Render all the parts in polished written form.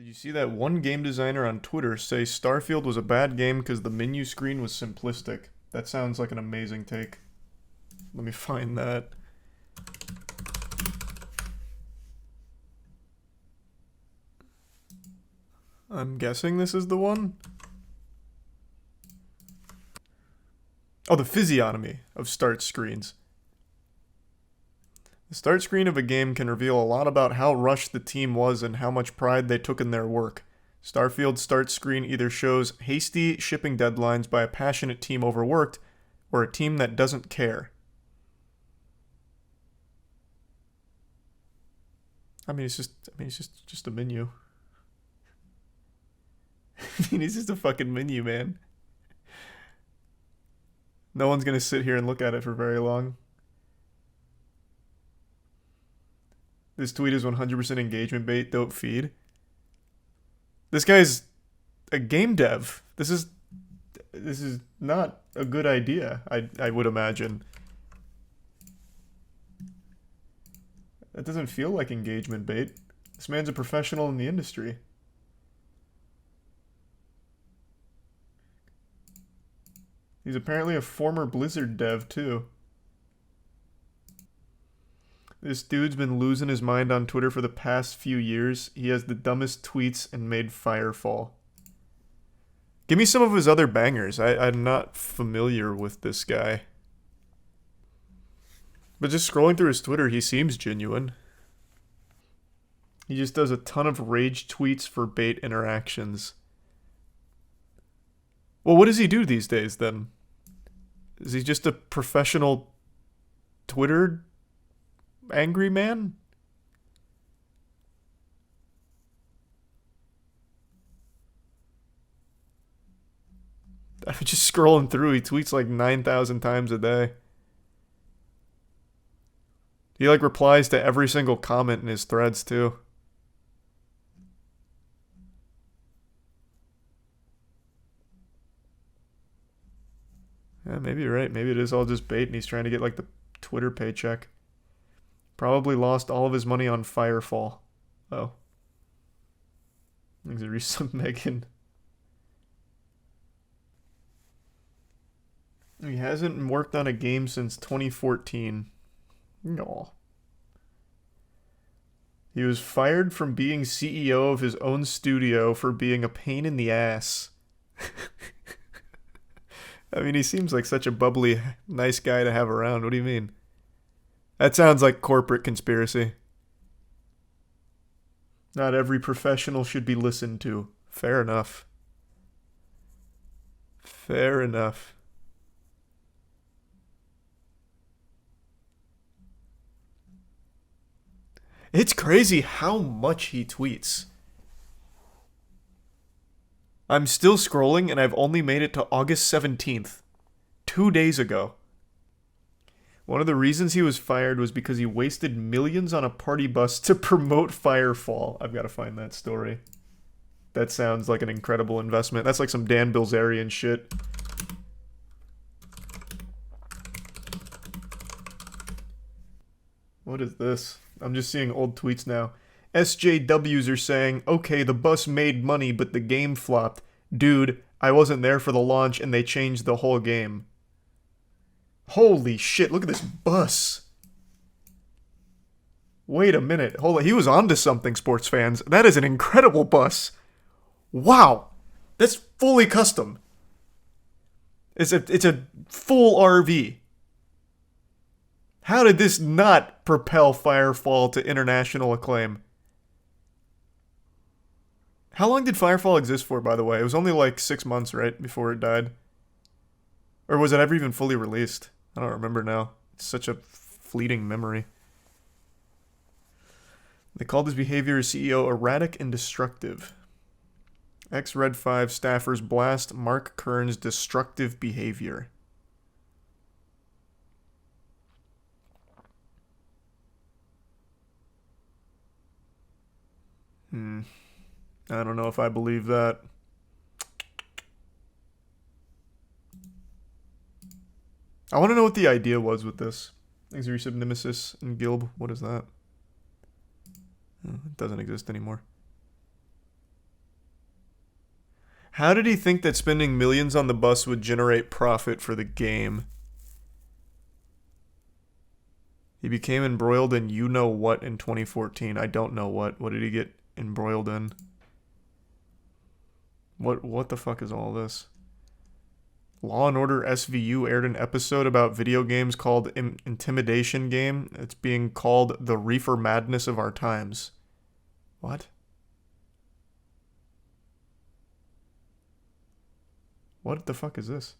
Did you see that one game designer on Twitter say Starfield was a bad game because the menu screen was simplistic? That sounds like an amazing take. Let me find that. I'm guessing this is the one. Oh, the physiognomy of start screens. The start screen of a game can reveal a lot about how rushed the team was and how much pride they took in their work. Starfield's start screen either shows hasty shipping deadlines by a passionate team overworked, or a team that doesn't care. It's just a menu. It's just a fucking menu, man. No one's gonna sit here and look at it for very long. This tweet is 100% engagement bait, don't feed. This guy's a game dev. This is not a good idea, I would imagine. That doesn't feel like engagement bait. This man's a professional in the industry. He's apparently a former Blizzard dev, too. This dude's been losing his mind on Twitter for the past few years. He has the dumbest tweets and made Firefall. Give me some of his other bangers. I'm not familiar with this guy. But just scrolling through his Twitter, he seems genuine. He just does a ton of rage tweets for bait interactions. Well, what does he do these days, then? Is he just a professional Twitter angry man? I'm just scrolling through. He tweets like 9,000 times a day. He like replies to every single comment in his threads, too. Yeah, maybe you're right. Maybe it is all just bait and he's trying to get like the Twitter paycheck. Probably lost all of his money on Firefall. Oh. Thanks, Risa Megan. He hasn't worked on a game since 2014. No. He was fired from being CEO of his own studio for being a pain in the ass. He seems like such a bubbly, nice guy to have around. What do you mean? That sounds like corporate conspiracy. Not every professional should be listened to. Fair enough. Fair enough. It's crazy how much he tweets. I'm still scrolling and I've only made it to August 17th. 2 days ago. One of the reasons he was fired was because he wasted millions on a party bus to promote Firefall. I've got to find that story. That sounds like an incredible investment. That's like some Dan Bilzerian shit. What is this? I'm just seeing old tweets now. SJWs are saying, okay, the bus made money, but the game flopped. Dude, I wasn't there for the launch and they changed the whole game. Holy shit, look at this bus. Wait a minute. Hold on. He was onto something, sports fans. That is an incredible bus. Wow. That's fully custom. It's a full RV. How did this not propel Firefall to international acclaim? How long did Firefall exist for, by the way? It was only like 6 months, right? Before it died. Or was it ever even fully released? I don't remember now. It's such a fleeting memory. They called his behavior as CEO erratic and destructive. Ex-Red 5 staffers blast Mark Kern's destructive behavior. I don't know if I believe that. I want to know what the idea was with this. Thanks, Resub Nemesis and Gilb. What is that? Oh, it doesn't exist anymore. How did he think that spending millions on the bus would generate profit for the game? He became embroiled in you-know-what in 2014. I don't know what. What did he get embroiled in? What the fuck is all this? Law and Order SVU aired an episode about video games called Intimidation Game. It's being called the Reefer Madness of our times. What? What the fuck is this?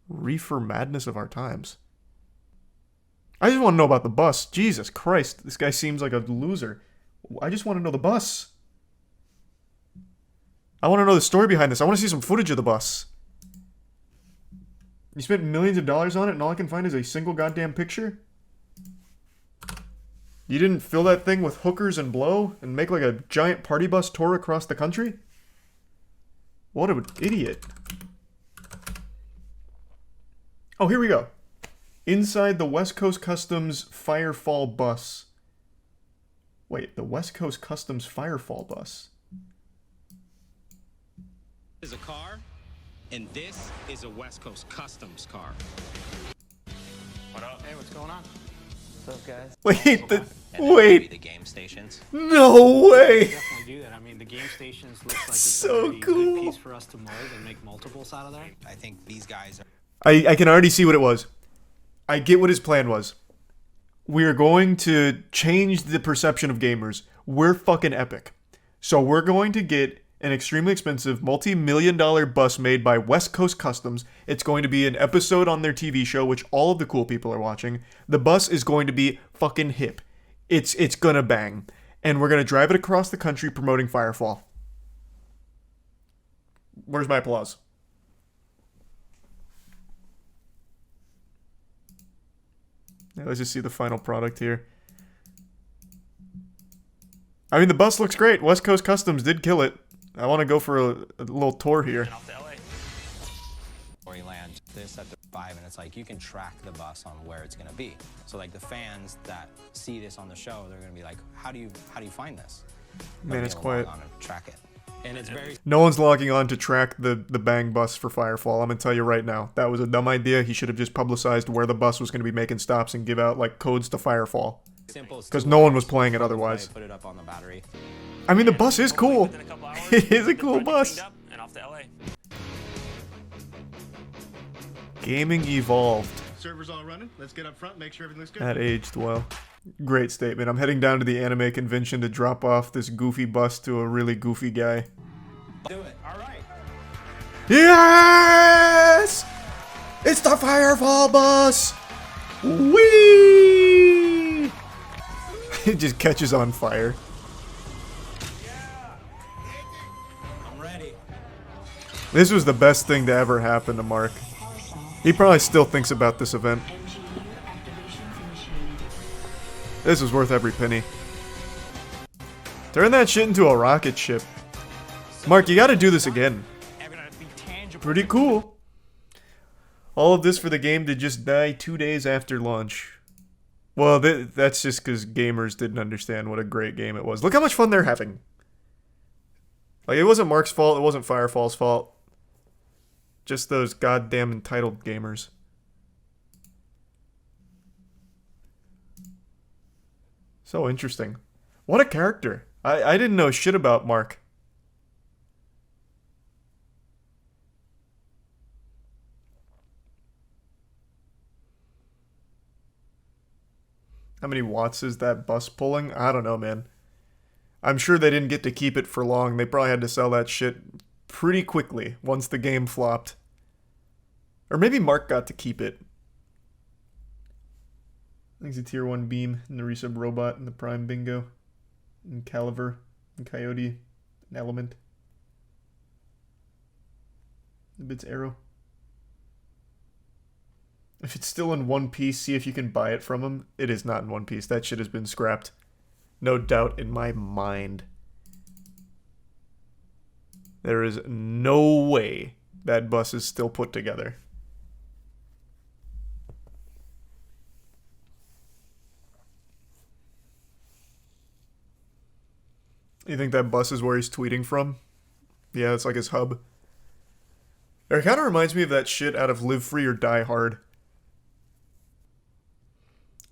Reefer Madness of our times. I just want to know about the bus. Jesus Christ, this guy seems like a loser. I just want to know the bus. I want to know the story behind this. I want to see some footage of the bus. You spent millions of dollars on it and all I can find is a single goddamn picture? You didn't fill that thing with hookers and blow and make like a giant party bus tour across the country? What an idiot. Oh, here we go. Inside the West Coast Customs Firefall bus. Wait, the West Coast Customs Firefall bus? This is a car, and this is a West Coast Customs car. What up? Hey, what's going on? What's up, guys? Wait, The game stations. No way! Definitely do that. I mean, the game stations looks like it's So a really cool. good piece for us to mold and make multiples out of there. I think these guys are... I can already see what it was. I get what his plan was. We're going to change the perception of gamers. We're fucking epic. So we're going to get an extremely expensive, multi-million-dollar bus made by West Coast Customs. It's going to be an episode on their TV show, which all of the cool people are watching. The bus is going to be fucking hip. It's gonna bang. And we're gonna drive it across the country promoting Firefall. Where's my applause? Yeah, let's just see the final product here. I mean, the bus looks great. West Coast Customs did kill it. I want to go for a little tour here. Off to LA. Or you land this at the 5, and it's like you can track the bus on where it's gonna be. So like the fans that see this on the show, they're gonna be like, how do you find this? Man, it's quiet. On and track it. And it's very... No one's logging on to track the bang bus for Firefall. I'm going to tell you right now. That was a dumb idea. He should have just publicized where the bus was going to be making stops and give out, like, codes to Firefall. Because no one was playing it otherwise. Put it up on the battery. I mean, the bus is cool. It is a cool bus. And off to LA. Gaming evolved. Servers all running. Let's get up front, make sure everything looks good. That aged well. Great statement. I'm heading down to the anime convention to drop off this goofy bus to a really goofy guy. Do it. All right. Yes! It's the Firefall bus! Whee! It just catches on fire. I'm ready. This was the best thing to ever happen to Mark. He probably still thinks about this event. This was worth every penny. Turn that shit into a rocket ship. Mark, you gotta do this again. Pretty cool. All of this for the game to just die 2 days after launch. Well, that's just because gamers didn't understand what a great game it was. Look how much fun they're having. Like, it wasn't Mark's fault, it wasn't Firefall's fault. Just those goddamn entitled gamers. So interesting. What a character. I didn't know shit about Mark. How many watts is that bus pulling? I don't know, man. I'm sure they didn't get to keep it for long. They probably had to sell that shit pretty quickly once the game flopped. Or maybe Mark got to keep it. I think it's a tier 1 beam, and the resub robot, and the prime bingo, and Caliver, and Coyote, and Element. The bits arrow. If it's still in one piece, see if you can buy it from him. It is not in one piece. That shit has been scrapped. No doubt in my mind. There is no way that bus is still put together. You think that bus is where he's tweeting from? Yeah, it's like his hub. It kind of reminds me of that shit out of Live Free or Die Hard.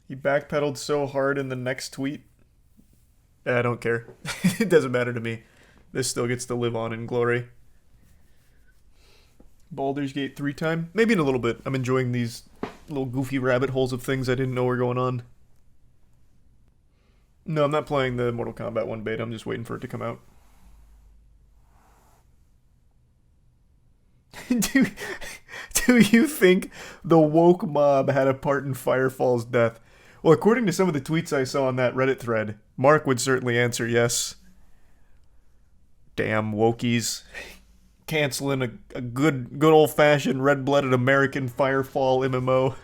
He backpedaled so hard in the next tweet. I don't care. It doesn't matter to me. This still gets to live on in glory. Baldur's Gate 3 time? Maybe in a little bit. I'm enjoying these little goofy rabbit holes of things I didn't know were going on. No, I'm not playing the Mortal Kombat 1 beta. I'm just waiting for it to come out. do you think the woke mob had a part in Firefall's death? Well, according to some of the tweets I saw on that Reddit thread, Mark would certainly answer yes. Damn wokies. Canceling a good old-fashioned red-blooded American Firefall MMO.